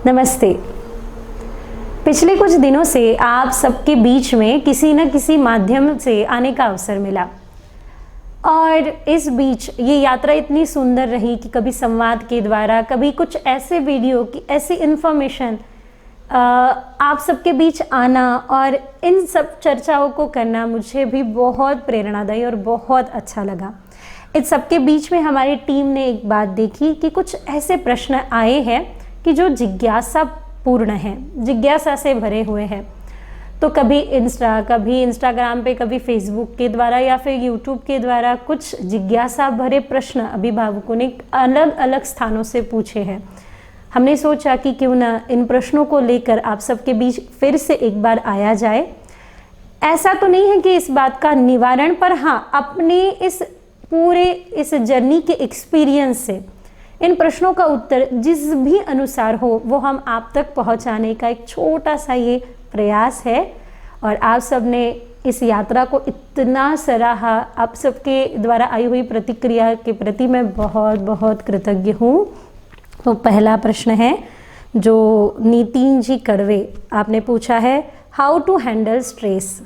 नमस्ते। पिछले कुछ दिनों से आप सबके बीच में किसी न किसी माध्यम से आने का अवसर मिला और इस बीच ये यात्रा इतनी सुंदर रही कि कभी संवाद के द्वारा, कभी कुछ ऐसे वीडियो की ऐसी इन्फॉर्मेशन आप सबके बीच आना और इन सब चर्चाओं को करना मुझे भी बहुत प्रेरणादायी और बहुत अच्छा लगा। इस सबके बीच में हमारी टीम ने एक बात देखी कि कुछ ऐसे प्रश्न आए हैं कि जो जिज्ञासा पूर्ण है, जिज्ञासा से भरे हुए हैं। तो कभी इंस्टाग्राम पे, कभी फेसबुक के द्वारा या फिर यूट्यूब के द्वारा कुछ जिज्ञासा भरे प्रश्न अभिभावकों ने अलग अलग स्थानों से पूछे हैं। हमने सोचा कि क्यों ना इन प्रश्नों को लेकर आप सबके बीच फिर से एक बार आया जाए। ऐसा तो नहीं है कि इस बात का निवारण, पर हाँ, अपने इस जर्नी के एक्सपीरियंस से इन प्रश्नों का उत्तर जिस भी अनुसार हो वो हम आप तक पहुंचाने का एक छोटा सा ये प्रयास है। और आप सब ने इस यात्रा को इतना सराहा, आप सबके द्वारा आई हुई प्रतिक्रिया के प्रति मैं बहुत बहुत कृतज्ञ हूँ। तो पहला प्रश्न है जो नितिन जी करवे आपने पूछा है, हाउ टू हैंडल स्ट्रेस।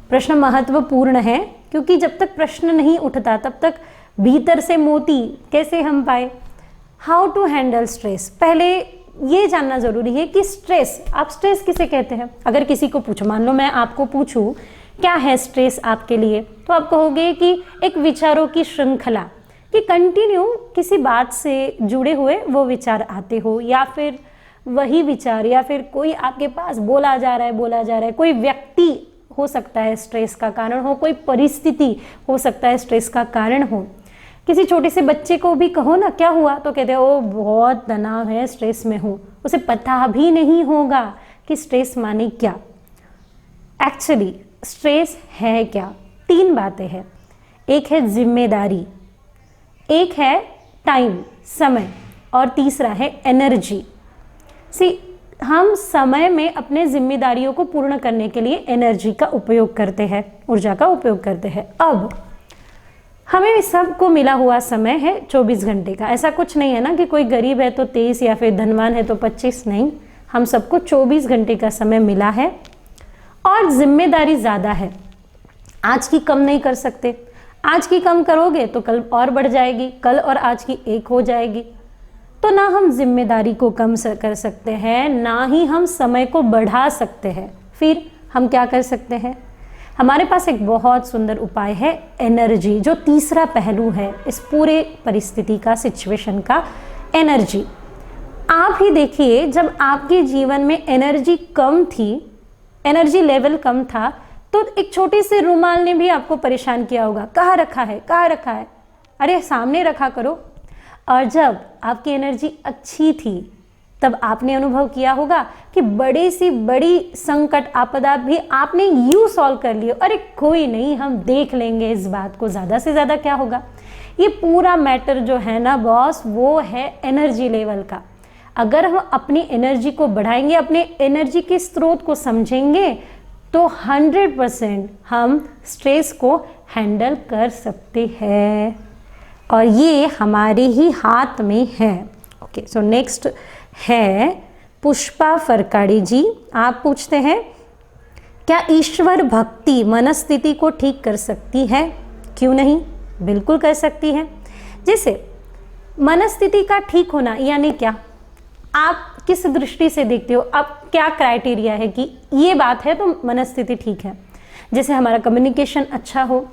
प्रश्न महत्वपूर्ण है क्योंकि जब तक प्रश्न नहीं उठता तब तक भीतर से मोती कैसे हम पाए। हाउ टू हैंडल स्ट्रेस, पहले ये जानना जरूरी है कि आप स्ट्रेस किसे कहते हैं। अगर किसी को पूछो, मान लो मैं आपको पूछूं क्या है स्ट्रेस आपके लिए, तो आप कहोगे कि एक विचारों की श्रृंखला, कि कंटिन्यू किसी बात से जुड़े हुए वो विचार आते हो, या फिर वही विचार, या फिर कोई आपके पास बोला जा रहा है, कोई व्यक्ति हो सकता है स्ट्रेस का कारण हो, कोई परिस्थिति हो सकता है स्ट्रेस का कारण हो। किसी छोटे से बच्चे को भी कहो ना क्या हुआ, तो कहते हैं ओ बहुत तनाव है, स्ट्रेस में हूँ। उसे पता भी नहीं होगा कि स्ट्रेस माने क्या, एक्चुअली स्ट्रेस है क्या। 3 बातें हैं, एक है जिम्मेदारी, एक है टाइम समय, और तीसरा है एनर्जी। हम समय में अपने जिम्मेदारियों को पूर्ण करने के लिए एनर्जी का उपयोग करते हैं, ऊर्जा का उपयोग करते हैं। अब हमें सबको मिला हुआ समय है 24 घंटे का। ऐसा कुछ नहीं है ना कि कोई गरीब है तो 23 या फिर धनवान है तो 25, नहीं, हम सबको 24 घंटे का समय मिला है और जिम्मेदारी ज़्यादा है। आज की कम नहीं कर सकते, आज की कम करोगे तो कल और बढ़ जाएगी, कल और आज की एक हो जाएगी। तो ना हम जिम्मेदारी को कम कर सकते हैं, ना ही हम समय को बढ़ा सकते हैं। फिर हम क्या कर सकते हैं, हमारे पास एक बहुत सुंदर उपाय है, एनर्जी, जो तीसरा पहलू है इस पूरे परिस्थिति का, सिचुएशन का, एनर्जी। आप ही देखिए, जब आपके जीवन में एनर्जी कम थी, एनर्जी लेवल कम था, तो एक छोटे से रुमाल ने भी आपको परेशान किया होगा, कहाँ रखा है, अरे सामने रखा करो। और जब आपकी एनर्जी अच्छी थी तब आपने अनुभव किया होगा कि बड़ी सी बड़ी संकट आपदा भी आपने यूं सॉल्व कर लिया, अरे कोई नहीं, हम देख लेंगे इस बात को, ज़्यादा से ज़्यादा क्या होगा। ये पूरा मैटर जो है ना बॉस, वो है एनर्जी लेवल का। अगर हम अपनी एनर्जी को बढ़ाएंगे, अपने एनर्जी के स्रोत को समझेंगे, तो 100% हम स्ट्रेस को हैंडल कर सकते हैं और ये हमारे ही हाथ में है। ओके, सो नेक्स्ट है पुष्पा फरकाड़ी जी, आप पूछते हैं क्या ईश्वर भक्ति मनस्थिति को ठीक कर सकती है। क्यों नहीं, बिल्कुल कर सकती है। जैसे मनस्थिति का ठीक होना यानी क्या, आप किस दृष्टि से देखते हो, अब क्या क्राइटेरिया है कि ये बात है तो मनस्थिति ठीक है। जैसे हमारा कम्युनिकेशन अच्छा हो,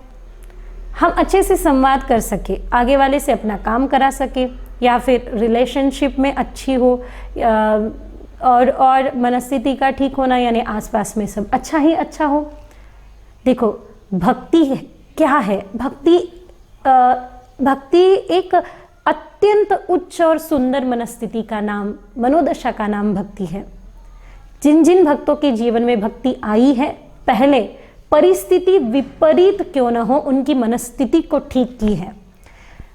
हम अच्छे से संवाद कर सके, आगे वाले से अपना काम करा सके, या फिर रिलेशनशिप में अच्छी हो, और मनस्थिति का ठीक होना यानी आसपास में सब अच्छा ही अच्छा हो। देखो भक्ति क्या है, भक्ति एक अत्यंत उच्च और सुंदर मनस्थिति का नाम, मनोदशा का नाम भक्ति है। जिन जिन भक्तों के जीवन में भक्ति आई है, पहले परिस्थिति विपरीत क्यों न हो, उनकी मनस्थिति को ठीक की है।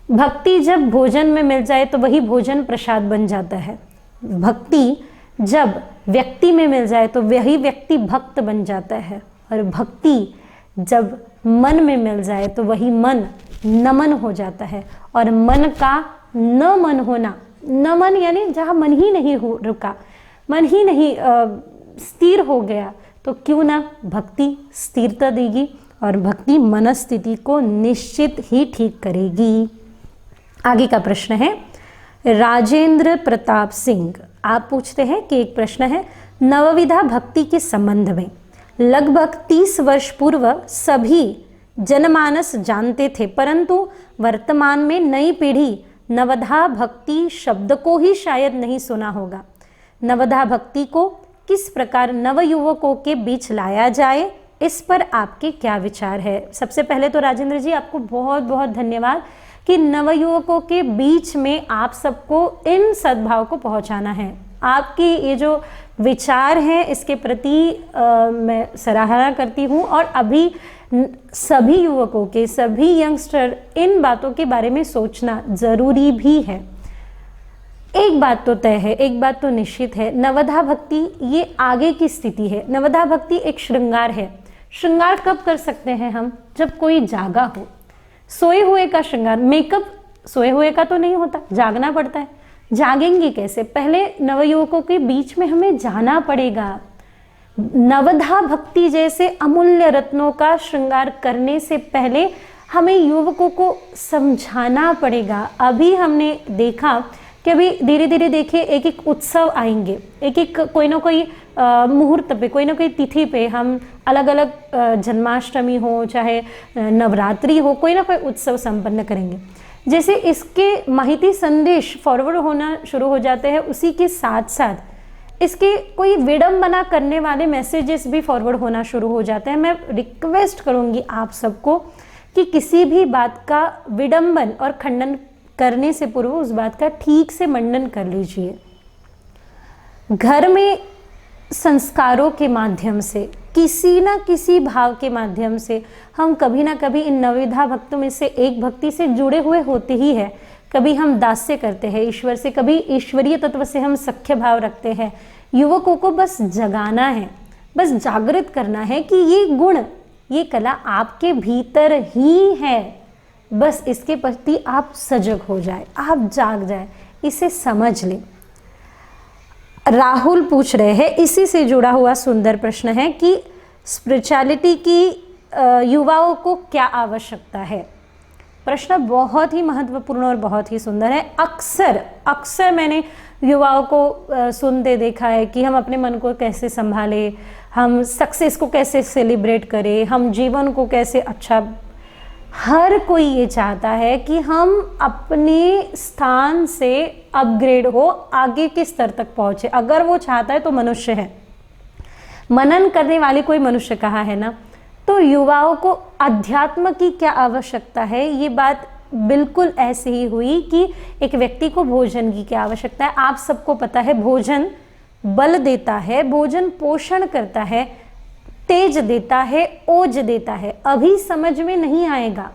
भक्ति जब भोजन में मिल जाए तो वही भोजन प्रसाद बन जाता है। भक्ति जब व्यक्ति में मिल जाए तो वही व्यक्ति भक्त बन जाता है। और भक्ति जब मन में मिल जाए तो वही मन नमन हो जाता है। और मन का न मन होना नमन यानी जहाँ मन ही नहीं हो रुका, मन ही नहीं स्थिर हो गया, तो क्यों ना भक्ति स्थिरता देगी और भक्ति मनस्थिति को निश्चित ही ठीक करेगी। आगे का प्रश्न है राजेंद्र प्रताप सिंह, आप पूछते हैं कि एक प्रश्न है नवविधा भक्ति के संबंध में लगभग 30 वर्ष पूर्व सभी जनमानस जानते थे, परंतु वर्तमान में नई पीढ़ी नवधा भक्ति शब्द को ही शायद नहीं सुना होगा। नवधा भक्ति को किस प्रकार नवयुवकों के बीच लाया जाए, इस पर आपके क्या विचार है? सबसे पहले तो राजेंद्र जी आपको बहुत बहुत धन्यवाद कि नवयुवकों के बीच में आप सबको इन सद्भाव को पहुंचाना है। आपकी ये जो विचार हैं इसके प्रति मैं सराहना करती हूँ और अभी सभी युवकों के, सभी यंगस्टर इन बातों के बारे में सोचना ज़रूरी भी है। एक बात तो तय है, एक बात तो निश्चित है, नवधा भक्ति ये आगे की स्थिति है। नवधा भक्ति एक श्रृंगार है। श्रृंगार कब कर सकते हैं हम? जब कोई जागा हो। सोए हुए का श्रृंगार, मेकअप सोए हुए का तो नहीं होता, जागना पड़ता है। जागेंगे कैसे? पहले नवयुवकों के बीच में हमें जाना पड़ेगा। नवधा भक्ति जैसे अमूल्य रत्नों का श्रृंगार करने से पहले हमें युवकों को समझाना पड़ेगा। अभी हमने देखा कि अभी धीरे धीरे देखिए एक एक उत्सव आएंगे, एक एक कोई ना कोई मुहूर्त पे, कोई ना कोई तिथि पे हम अलग अलग जन्माष्टमी हो चाहे नवरात्रि हो, कोई ना कोई उत्सव संपन्न करेंगे। जैसे इसके माहिती संदेश फॉरवर्ड होना शुरू हो जाते हैं, उसी के साथ साथ इसके कोई विडंबना करने वाले मैसेजेस भी फॉरवर्ड होना शुरू हो जाते हैं। मैं रिक्वेस्ट करूंगी आप सबको कि किसी भी बात का विडंबन और खंडन करने से पूर्व उस बात का ठीक से मंडन कर लीजिए। घर में संस्कारों के माध्यम से, किसी न किसी भाव के माध्यम से हम कभी ना कभी इन नवविधा भक्तों में से एक भक्ति से जुड़े हुए होते ही है। कभी हम दास्य करते हैं ईश्वर से, कभी ईश्वरीय तत्व से हम सख्य भाव रखते हैं। युवकों को बस जगाना है, बस जागृत करना है कि ये गुण, ये कला आपके भीतर ही है। बस इसके प्रति आप सजग हो जाए, आप जाग जाए, इसे समझ लें। राहुल पूछ रहे हैं, इसी से जुड़ा हुआ सुंदर प्रश्न है कि स्पिरिचुअलिटी की युवाओं को क्या आवश्यकता है। प्रश्न बहुत ही महत्वपूर्ण और बहुत ही सुंदर है। अक्सर मैंने युवाओं को सुनते देखा है कि हम अपने मन को कैसे संभालें, हम सक्सेस को कैसे सेलिब्रेट करें, हम जीवन को कैसे अच्छा। हर कोई ये चाहता है कि हम अपने स्थान से अपग्रेड हो, आगे के स्तर तक पहुँचे। अगर वो चाहता है तो मनुष्य है, मनन करने वाले कोई मनुष्य कहा है ना। तो युवाओं को अध्यात्म की क्या आवश्यकता है, ये बात बिल्कुल ऐसे ही हुई कि एक व्यक्ति को भोजन की क्या आवश्यकता है। आप सबको पता है भोजन बल देता है, भोजन पोषण करता है, तेज देता है, ओज देता है। अभी समझ में नहीं आएगा,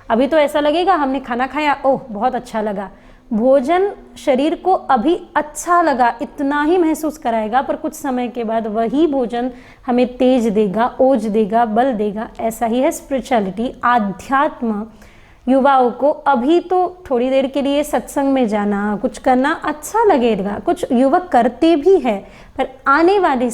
अभी तो ऐसा लगेगा हमने खाना खाया, ओह बहुत अच्छा लगा। भोजन शरीर को अभी अच्छा लगा इतना ही महसूस कराएगा, पर कुछ समय के बाद वही भोजन हमें तेज देगा, ओज देगा, बल देगा। ऐसा ही है स्पिरिचुअलिटी, आध्यात्म। युवाओं को अभी तो थोड़ी देर के लिए सत्संग में जाना, कुछ करना अच्छा लगेगा, कुछ युवक करते भी हैं, पर आने वाले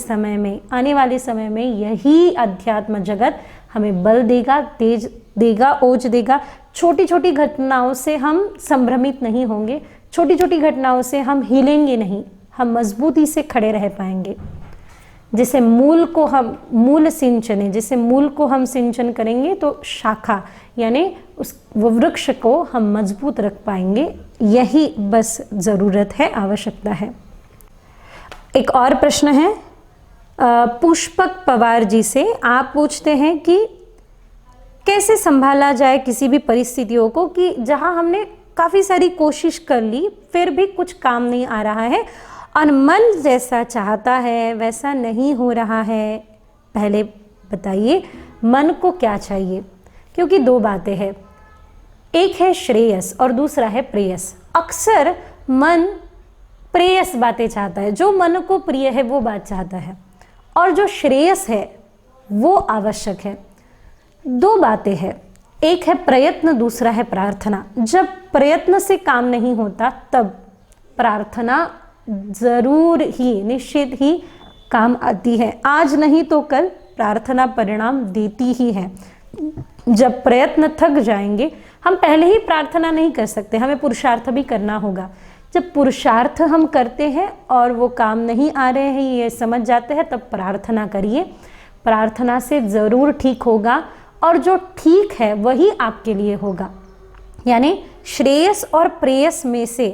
समय में यही अध्यात्म जगत हमें बल देगा, तेज देगा, ओज देगा। छोटी छोटी घटनाओं से हम संभ्रमित नहीं होंगे, छोटी छोटी घटनाओं से हम हिलेंगे नहीं, हम मजबूती से खड़े रह पाएंगे। जैसे मूल को हम सिंचन करेंगे तो शाखा यानी वो वृक्ष को हम मजबूत रख पाएंगे। यही बस ज़रूरत है, आवश्यकता है। एक और प्रश्न है पुष्पक पवार जी से। आप पूछते हैं कि कैसे संभाला जाए किसी भी परिस्थितियों को कि जहां हमने काफ़ी सारी कोशिश कर ली फिर भी कुछ काम नहीं आ रहा है और मन जैसा चाहता है वैसा नहीं हो रहा है। पहले बताइए मन को क्या चाहिए, क्योंकि दो बातें हैं, एक है श्रेयस और दूसरा है प्रेयस। अक्सर मन प्रेयस बातें चाहता है, जो मन को प्रिय है वो बात चाहता है, और जो श्रेयस है वो आवश्यक है। दो बातें हैं, एक है प्रयत्न, दूसरा है प्रार्थना। जब प्रयत्न से काम नहीं होता तब प्रार्थना जरूर ही, निश्चित ही काम आती है। आज नहीं तो कल प्रार्थना परिणाम देती ही है। जब प्रयत्न थक जाएंगे, हम पहले ही प्रार्थना नहीं कर सकते, हमें पुरुषार्थ भी करना होगा। जब पुरुषार्थ हम करते हैं और वो काम नहीं आ रहे हैं, ये समझ जाते हैं, तब प्रार्थना करिए। प्रार्थना से ज़रूर ठीक होगा, और जो ठीक है वही आपके लिए होगा। यानी श्रेयस और प्रेयस में से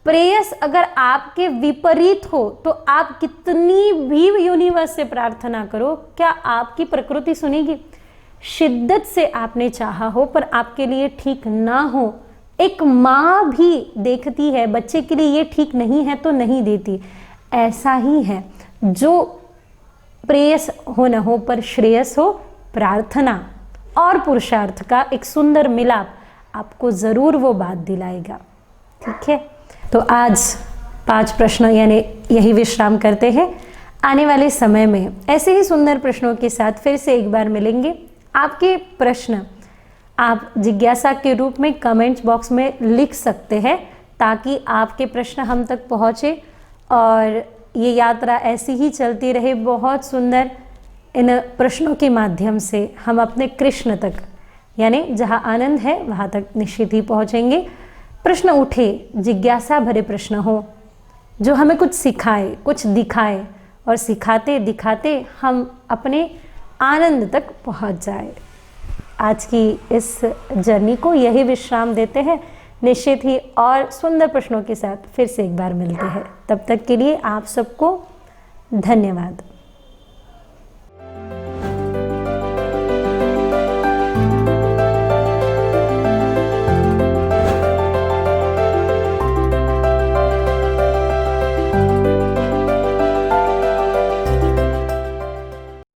प्रेयस अगर आपके विपरीत हो तो आप कितनी भी यूनिवर्स से प्रार्थना करो, क्या आपकी प्रकृति सुनेगी? शिद्दत से आपने चाहा हो पर आपके लिए ठीक ना हो, एक माँ भी देखती है बच्चे के लिए ये ठीक नहीं है तो नहीं देती। ऐसा ही है, जो प्रेयस हो न हो पर श्रेयस हो, प्रार्थना और पुरुषार्थ का एक सुंदर मिलाप आपको ज़रूर वो बात दिलाएगा। ठीक है, तो आज 5 प्रश्न यानी यही विश्राम करते हैं। आने वाले समय में ऐसे ही सुंदर प्रश्नों के साथ फिर से एक बार मिलेंगे। आपके प्रश्न आप जिज्ञासा के रूप में कमेंट्स बॉक्स में लिख सकते हैं, ताकि आपके प्रश्न हम तक पहुँचे और ये यात्रा ऐसी ही चलती रहे। बहुत सुंदर इन प्रश्नों के माध्यम से हम अपने कृष्ण तक, यानी जहाँ आनंद है वहाँ तक निश्चित ही पहुँचेंगे। प्रश्न उठे, जिज्ञासा भरे प्रश्न हो, जो हमें कुछ सिखाए, कुछ दिखाए, और सिखाते दिखाते हम अपने आनंद तक पहुँच जाए। आज की इस जर्नी को यही विश्राम देते हैं। निश्चित ही और सुंदर प्रश्नों के साथ फिर से एक बार मिलते हैं। तब तक के लिए आप सबको धन्यवाद।